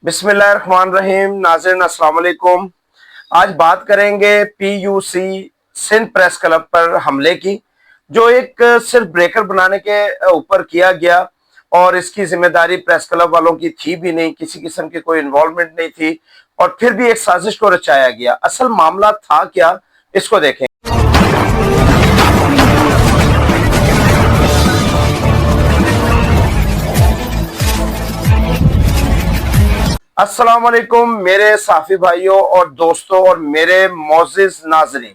बिस्मिल्लाहिर्रहमानिर्रहीम। नाज़रीन अस्सलाम वालेकुम। आज बात करेंगे पीयूसी सिंध प्रेस क्लब पर हमले की, जो एक सिर्फ ब्रेकर बनाने के ऊपर किया गया और इसकी जिम्मेदारी प्रेस क्लब वालों की थी भी नहीं, किसी किस्म की कोई इन्वॉल्वमेंट नहीं थी और फिर भी एक साजिश को रचाया गया। असल मामला था क्या, इसको देखें। अस्सलाम वालेकुम मेरे साफी भाइयों और दोस्तों और मेरे मोअज़्ज़िज़ नाज़रीन।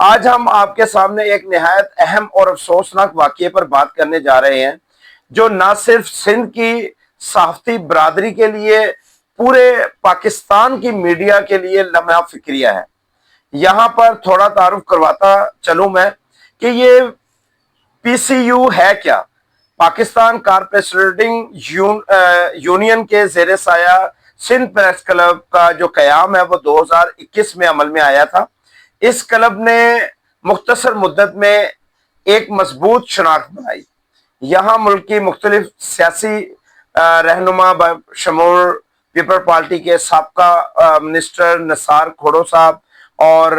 आज हम आपके सामने एक निहायत अहम और अफसोसनाक वाक़ये पर बात करने जा रहे हैं, जो ना सिर्फ सिंध की सहाफ़ती बरादरी के लिए, पूरे पाकिस्तान की मीडिया के लिए लम्हा फिक्रिया है। यहाँ पर थोड़ा तारुफ करवाता चलूँ मैं कि ये पीसीयू है क्या। पाकिस्तान कारपोरेटिंग यूनियन के ज़ेरे साया सिंध प्रेस क्लब का जो क़याम है वो 2021 में अमल में आया था। इस क्लब ने मुख्तसर मुद्दत में एक मजबूत शनाख्त बनाई। यहाँ मुल्क की मुख्तलिफ सियासी रहनुमा बशमूल पीपल पार्टी के साबका मिनिस्टर निसार खोड़ो साहब और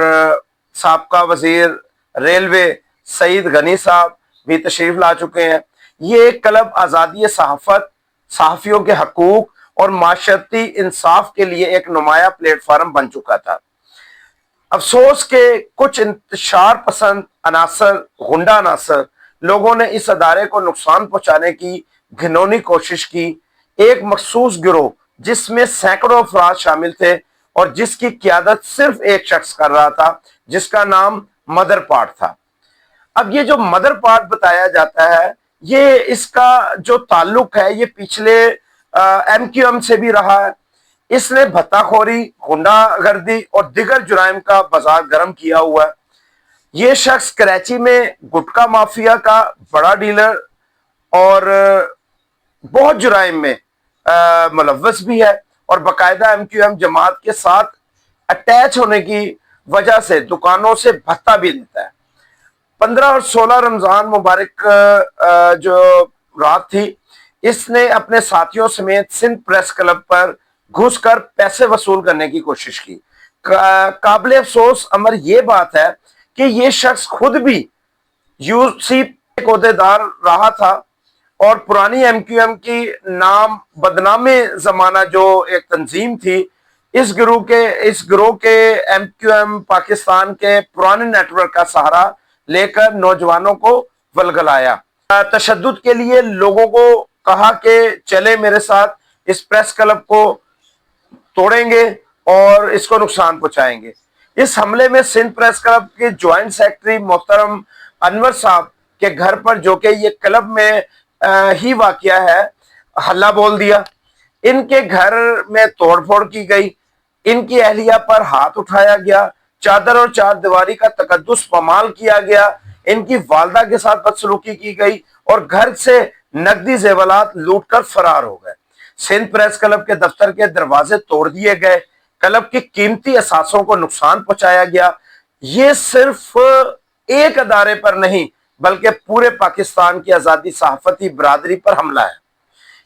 साबका वजीर रेलवे सईद गनी साहब भी तशरीफ ला चुके हैं। ये क्लब आज़ादी सहाफ़त, सहाफ़ियों के हकूक़ और माशरती इंसाफ के लिए एक नुमाया प्लेटफार्म बन चुका था। अफसोस के कुछ इंतशार पसंद अनासर, गुंडा अनासर लोगों ने इस अदारे को नुकसान पहुंचाने की घिनौनी कोशिश की। एक मखसूस गिरोह जिसमें सैकड़ों अफराद शामिल थे और जिसकी क़ियादत सिर्फ एक शख्स कर रहा था, जिसका नाम मदर पार्ट था। अब ये जो मदर पार्ट बताया जाता है, ये इसका जो ताल्लुक है ये पिछले एमक्यूएम से भी रहा है। इसने भत्ताखोरी, गुंडागर्दी और दिगर जुराइम का बाजार गर्म किया हुआ है। ये शख्स कराची में गुटखा माफिया का बड़ा डीलर और बहुत जुराइम में मुलव्वस भी है और बाकायदा एमक्यूएम जमात के साथ अटैच होने की वजह से दुकानों से भत्ता भी लेता है। 15 और 16 रमजान मुबारक जो रात थी, इसने अपने साथियों समेत सिंध प्रेस क्लब पर घुसकर पैसे वसूल करने की कोशिश की। काबिल अफसोस अमर ये बात है कि ये शख्स खुद भी यूसी के ओहदेदार रहा था और पुरानी एमक्यूएम की नाम बदनामे जमाना जो एक तंजीम थी, इस गिरोह के एमक्यूएम पाकिस्तान के पुराने नेटवर्क का सहारा लेकर नौजवानों को वलगलाया। तशद्दुद के लिए लोगों को कहा कि चले मेरे साथ, इस प्रेस क्लब को तोड़ेंगे और इसको नुकसान पहुंचाएंगे। इस हमले में सिंध प्रेस क्लब के ज्वाइंट सेक्रेटरी मोहतरम अनवर साहब के घर पर, जो कि ये क्लब में ही वाक़या है, हल्ला बोल दिया। इनके घर में तोड़फोड़ की गई, इनकी अहलिया पर हाथ उठाया गया, चादर और चार दीवारी का तकद्दुस पमाल किया गया, इनकी वालदा के साथ बदसलूकी की गई और घर से नकदी जेवरात लूटकर फरार हो गए। सिंध प्रेस क्लब के दफ्तर के दरवाजे तोड़ दिए गए, क्लब की कीमती असासों को नुकसान पहुंचाया गया। ये सिर्फ एक अदारे पर नहीं बल्कि पूरे पाकिस्तान की आज़ादी सहाफ़ती बरादरी पर हमला है।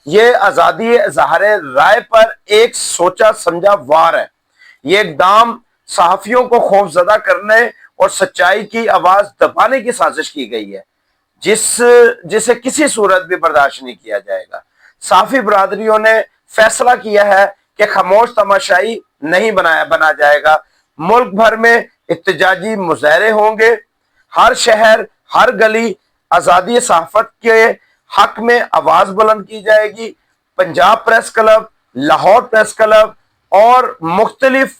ये आज़ादी इज़हार राय पर एक सोचा समझा वार है। ये इक़दाम सहाफ़ियों को खौफज़दा करने और सच्चाई की आवाज़ दबाने की साजिश की गई है, जिसे किसी सूरत भी बर्दाश्त नहीं किया जाएगा। साफ़ी बरादरियों ने फैसला किया है कि खामोश तमाशाई नहीं बना जाएगा। मुल्क भर में एहतजाजी मुज़ाहरे होंगे। हर शहर, हर गली आज़ादी सहाफ़त के हक में आवाज़ बुलंद की जाएगी। Punjab press club, Lahore press club और मुख्तलिफ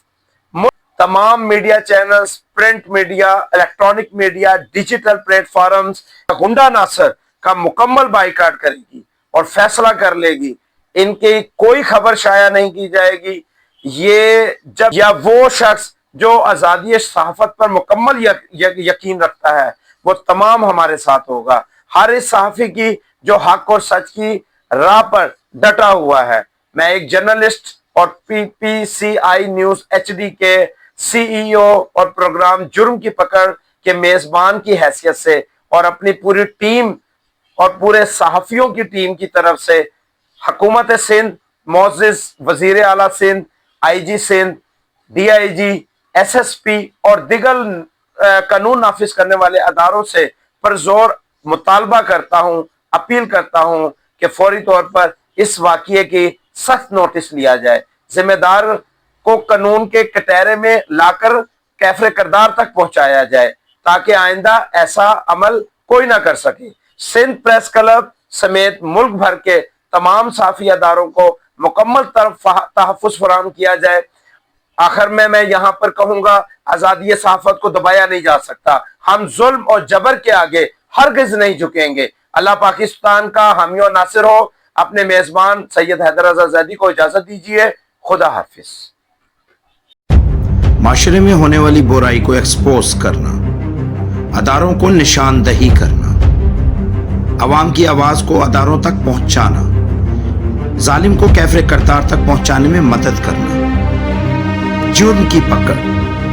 तमाम media channels, print media, electronic media, digital platforms गुंडा नासर का मुकम्मल बाइकाट करेगी और फैसला कर लेगी। इनकी कोई खबर शाया नहीं की जाएगी। ये जब या वो शख्स जो आज़ादी सहाफ़त पर मुकम्मल यकीन रखता है, वो तमाम हमारे साथ होगा। हर इस सहाफ़ी की जो हक और सच की राह पर डटा हुआ है। मैं एक जर्नलिस्ट और पीपीसीआई न्यूज़ एचडी के सीईओ और प्रोग्राम जुर्म की पकड़ के मेजबान की हैसियत से और अपनी पूरी टीम और पूरे सहाफ़ियों की टीम की तरफ से हुकूमत सिंध मोअज़्ज़िज़ वज़ीर आला Sindh, IG Sindh, DIG, SSP और दिगर कानून नाफिज करने वाले अदारों से परजोर मुतालबा करता हूँ, अपील करता हूँ कि फौरी तौर पर इस वाक़ये की सख्त नोटिस लिया जाए, जिम्मेदार को कानून के कटहरे में लाकर कैफरे किरदार तक पहुंचाया जाए ताकि आइंदा ऐसा अमल कोई ना कर सके। सिंध प्रेस क्लब समेत मुल्क भर के तमाम साफी अदारों को मुकम्मल तहफ़्फ़ुज़ फराहम किया जाए। आखिर में मैं यहाँ पर कहूँगा, आज़ादी सहाफ़त को दबाया नहीं जा सकता। हम जुल्म और जबर के आगे हरगिज़ नहीं झुकेंगे। अल्लाह पाकिस्तान का हामी और नासिर हो। अपने मेज़बान सैयद हैदर रज़ा ज़ैदी को इजाज़त दीजिए। खुदा हाफिज़। माशरे में होने वाली बुराई को एक्सपोज करना, अदारों को निशानदही करना, अवाम की आवाज को अदारों तक पहुंचाना, जालिम को कैफरे करतार तक पहुंचाने में मदद करना। जुर्म की पकड़।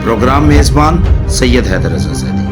प्रोग्राम मेजबान सैयद हैदर रज़ा ज़ैदी।